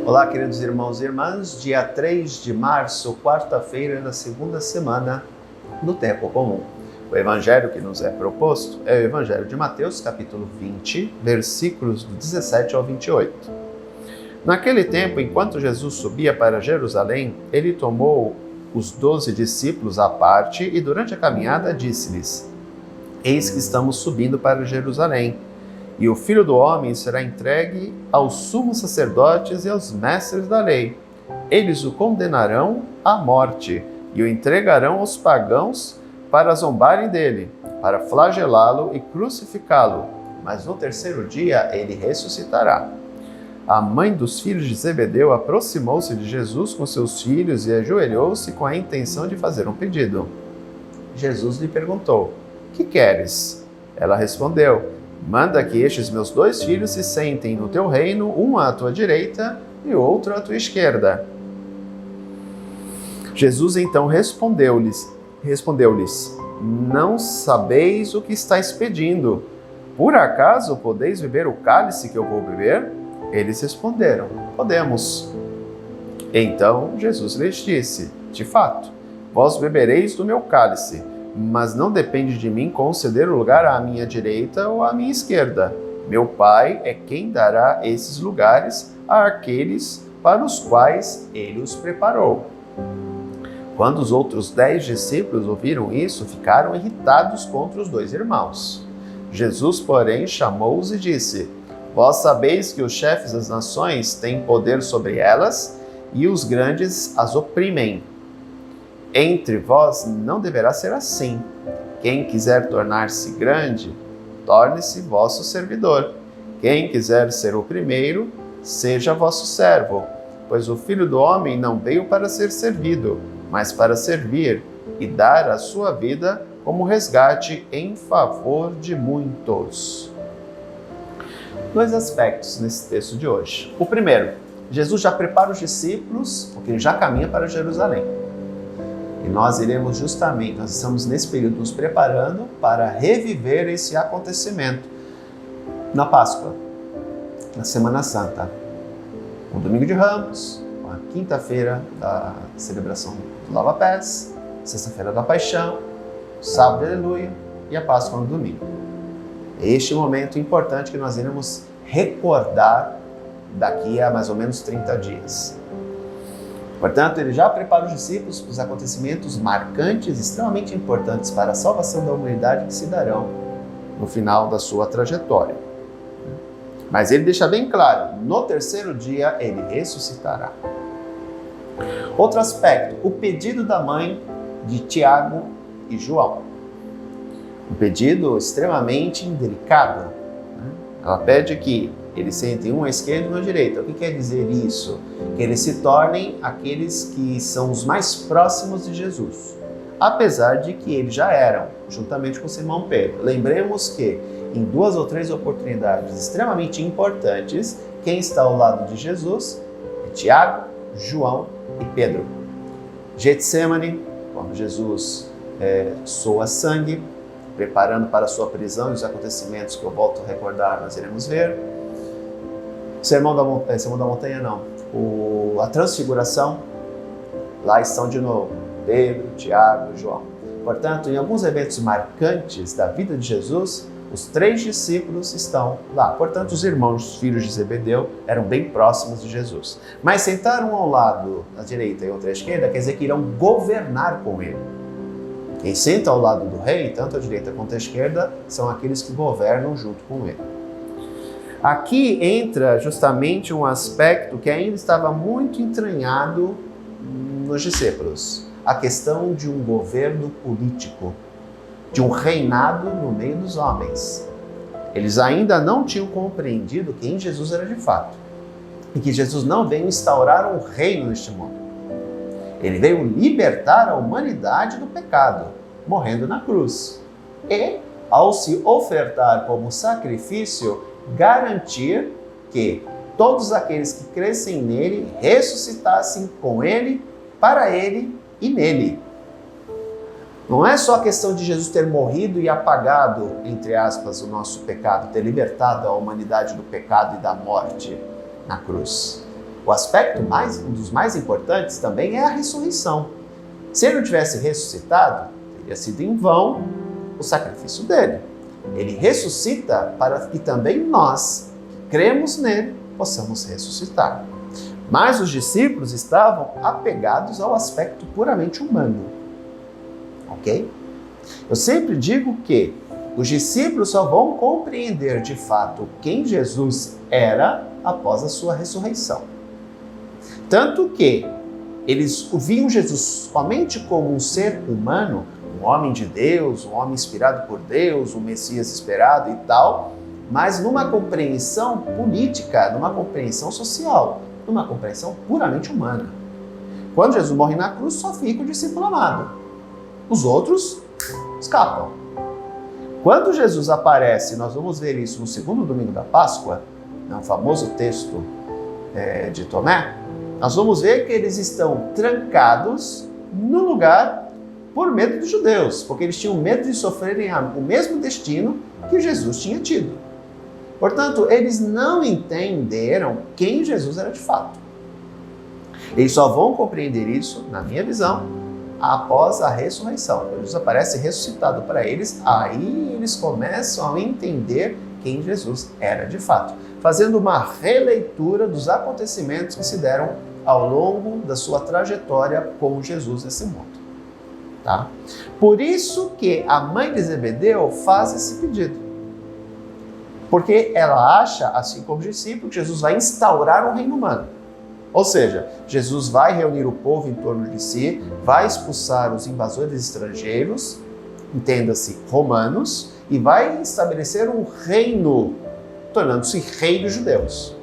Olá, queridos irmãos e irmãs, dia 3 de março, quarta-feira da segunda semana do Tempo Comum. O evangelho que nos é proposto é o evangelho de Mateus, capítulo 20, versículos do 17 ao 28. Naquele tempo, enquanto Jesus subia para Jerusalém, ele tomou os 12 discípulos à parte e durante a caminhada disse-lhes: Eis que estamos subindo para Jerusalém. E o Filho do Homem será entregue aos sumos sacerdotes e aos mestres da lei. Eles o condenarão à morte e o entregarão aos pagãos para zombarem dele, para flagelá-lo e crucificá-lo. Mas no terceiro dia ele ressuscitará. A mãe dos filhos de Zebedeu aproximou-se de Jesus com seus filhos e ajoelhou-se com a intenção de fazer um pedido. Jesus lhe perguntou: Que queres? Ela respondeu: Manda que estes meus 2 filhos se sentem no teu reino, um à tua direita e outro à tua esquerda. Jesus então respondeu-lhes: Não sabeis o que estáis pedindo. Por acaso podeis beber o cálice que eu vou beber? Eles responderam: Podemos. Então Jesus lhes disse: De fato, vós bebereis do meu cálice, mas não depende de mim conceder o lugar à minha direita ou à minha esquerda. Meu Pai é quem dará esses lugares àqueles para os quais ele os preparou. Quando os outros 10 discípulos ouviram isso, ficaram irritados contra os 2 irmãos. Jesus, porém, chamou-os e disse: Vós sabeis que os chefes das nações têm poder sobre elas e os grandes as oprimem. Entre vós não deverá ser assim. Quem quiser tornar-se grande, torne-se vosso servidor. Quem quiser ser o primeiro, seja vosso servo. Pois o Filho do Homem não veio para ser servido, mas para servir e dar a sua vida como resgate em favor de muitos. 2 aspectos nesse texto de hoje. O primeiro, Jesus já prepara os discípulos, porque ele já caminha para Jerusalém. E nós estamos nesse período nos preparando para reviver esse acontecimento na Páscoa, na Semana Santa. O Domingo de Ramos, a quinta-feira da celebração do Lava-Pés, sexta-feira da Paixão, sábado, aleluia, e a Páscoa no domingo. Este momento importante que nós iremos recordar daqui a mais ou menos 30 dias. Portanto, ele já prepara os discípulos para os acontecimentos marcantes, extremamente importantes para a salvação da humanidade que se darão no final da sua trajetória. Mas ele deixa bem claro, no terceiro dia ele ressuscitará. Outro aspecto, o pedido da mãe de Tiago e João. Um pedido extremamente delicado. Ela pede que eles sentem um à esquerda e um à direita. O que quer dizer isso? Que eles se tornem aqueles que são os mais próximos de Jesus. Apesar de que eles já eram, juntamente com Simão Pedro. Lembremos que em 2 ou 3 oportunidades extremamente importantes, quem está ao lado de Jesus é Tiago, João e Pedro. Getsêmani, quando Jesus soa sangue, preparando para a sua prisão e os acontecimentos que eu volto a recordar, nós iremos ver. Sermão da Montanha não, a Transfiguração, lá estão de novo Pedro, Tiago, João. Portanto, em alguns eventos marcantes da vida de Jesus, os 3 discípulos estão lá. Portanto, os irmãos, os filhos de Zebedeu, eram bem próximos de Jesus. Mas sentaram ao lado, à direita e outra à esquerda, quer dizer que irão governar com ele. Quem senta ao lado do rei, tanto à direita quanto à esquerda, são aqueles que governam junto com ele. Aqui entra justamente um aspecto que ainda estava muito entranhado nos discípulos. A questão de um governo político, de um reinado no meio dos homens. Eles ainda não tinham compreendido quem Jesus era de fato. E que Jesus não veio instaurar um reino neste mundo. Ele veio libertar a humanidade do pecado, morrendo na cruz. E, ao se ofertar como sacrifício, garantir que todos aqueles que crescem nele ressuscitassem com ele, para ele e nele. Não é só a questão de Jesus ter morrido e apagado, entre aspas, o nosso pecado, ter libertado a humanidade do pecado e da morte na cruz. O aspecto um dos mais importantes também é a ressurreição. Se ele não tivesse ressuscitado, teria sido em vão o sacrifício dele. Ele ressuscita para que também nós, que cremos nele, possamos ressuscitar. Mas os discípulos estavam apegados ao aspecto puramente humano. Ok? Eu sempre digo que os discípulos só vão compreender de fato quem Jesus era após a sua ressurreição. Tanto que eles viam Jesus somente como um ser humano, um homem de Deus, um homem inspirado por Deus, um Messias esperado e tal, mas numa compreensão política, numa compreensão social, numa compreensão puramente humana. Quando Jesus morre na cruz, só fica o discípulo amado. Os outros escapam. Quando Jesus aparece, nós vamos ver isso no segundo domingo da Páscoa, no famoso texto de Tomé, nós vamos ver que eles estão trancados no lugar por medo dos judeus, porque eles tinham medo de sofrerem o mesmo destino que Jesus tinha tido. Portanto, eles não entenderam quem Jesus era de fato. Eles só vão compreender isso, na minha visão, após a ressurreição. Quando Jesus aparece ressuscitado para eles, aí eles começam a entender quem Jesus era de fato, fazendo uma releitura dos acontecimentos que se deram ao longo da sua trajetória com Jesus nesse mundo. Tá? Por isso que a mãe de Zebedeu faz esse pedido. Porque ela acha, assim como os discípulos, que Jesus vai instaurar um reino humano. Ou seja, Jesus vai reunir o povo em torno de si, vai expulsar os invasores estrangeiros, entenda-se, romanos, e vai estabelecer um reino, tornando-se rei dos judeus.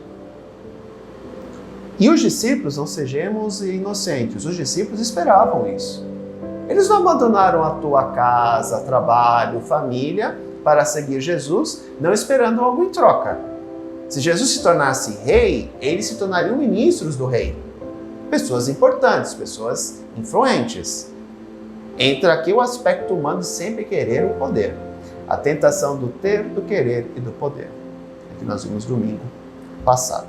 E os discípulos, não sejamos inocentes, os discípulos esperavam isso. Eles não abandonaram a tua casa, trabalho, família para seguir Jesus, não esperando algo em troca. Se Jesus se tornasse rei, eles se tornariam ministros do rei. Pessoas importantes, pessoas influentes. Entra aqui o aspecto humano de sempre querer o poder. A tentação do ter, do querer e do poder. É que nós vimos domingo passado.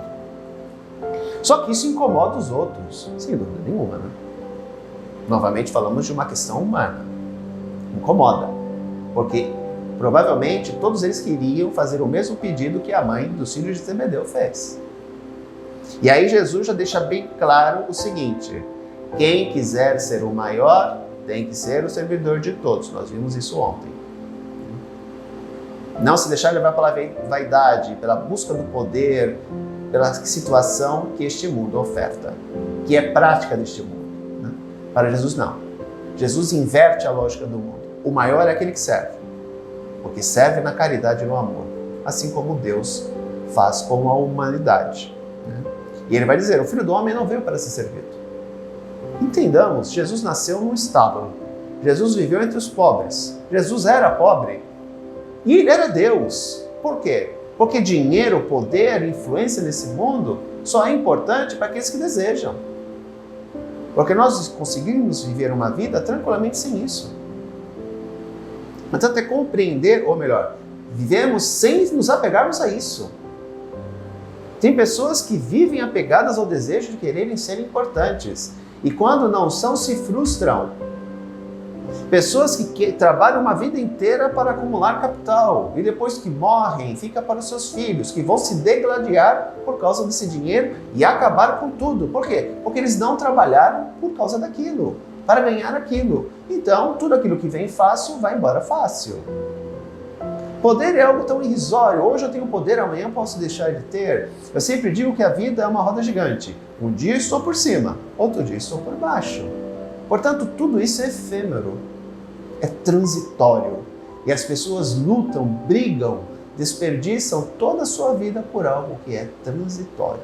Só que isso incomoda os outros, sem dúvida nenhuma, né? Novamente falamos de uma questão humana. Incomoda. Porque provavelmente todos eles queriam fazer o mesmo pedido que a mãe dos filhos de Zebedeu fez. E aí Jesus já deixa bem claro o seguinte: quem quiser ser o maior tem que ser o servidor de todos. Nós vimos isso ontem. Não se deixar levar pela vaidade, pela busca do poder, pela situação que este mundo oferta, que é prática deste mundo. Né? Para Jesus, não. Jesus inverte a lógica do mundo. O maior é aquele que serve, porque serve na caridade e no amor, assim como Deus faz com a humanidade. Né? E ele vai dizer, o Filho do Homem não veio para ser servido. Entendamos, Jesus nasceu num estábulo. Jesus viveu entre os pobres. Jesus era pobre. E ele era Deus. Por quê? Porque dinheiro, poder, influência nesse mundo só é importante para aqueles que desejam. Porque nós conseguimos viver uma vida tranquilamente sem isso. Portanto, é compreender, ou melhor, vivemos sem nos apegarmos a isso. Tem pessoas que vivem apegadas ao desejo de quererem ser importantes. E quando não são, se frustram. Pessoas que trabalham uma vida inteira para acumular capital e depois que morrem, fica para os seus filhos, que vão se degladiar por causa desse dinheiro e acabar com tudo. Por quê? Porque eles não trabalharam por causa daquilo, para ganhar aquilo. Então, tudo aquilo que vem fácil, vai embora fácil. Poder é algo tão irrisório. Hoje eu tenho poder, amanhã posso deixar de ter. Eu sempre digo que a vida é uma roda gigante. Um dia estou por cima, outro dia estou por baixo. Portanto, tudo isso é efêmero, é transitório. E as pessoas lutam, brigam, desperdiçam toda a sua vida por algo que é transitório.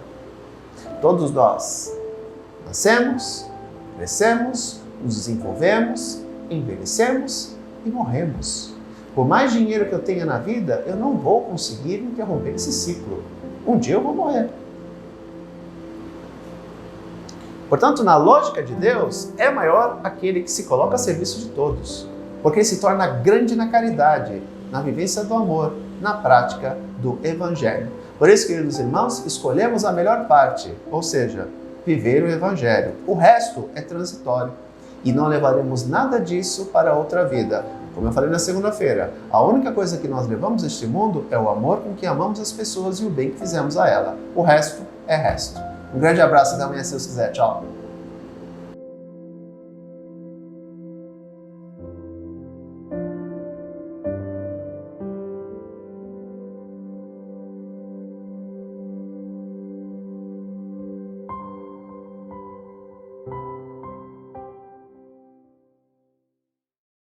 Todos nós nascemos, crescemos, nos desenvolvemos, envelhecemos e morremos. Por mais dinheiro que eu tenha na vida, eu não vou conseguir interromper esse ciclo. Um dia eu vou morrer. Portanto, na lógica de Deus, é maior aquele que se coloca a serviço de todos, porque ele se torna grande na caridade, na vivência do amor, na prática do Evangelho. Por isso, queridos irmãos, escolhemos a melhor parte, ou seja, viver o Evangelho. O resto é transitório e não levaremos nada disso para outra vida. Como eu falei na segunda-feira, a única coisa que nós levamos deste mundo é o amor com que amamos as pessoas e o bem que fizemos a ela. O resto é resto. Um grande abraço, até amanhã se Deus quiser. Tchau!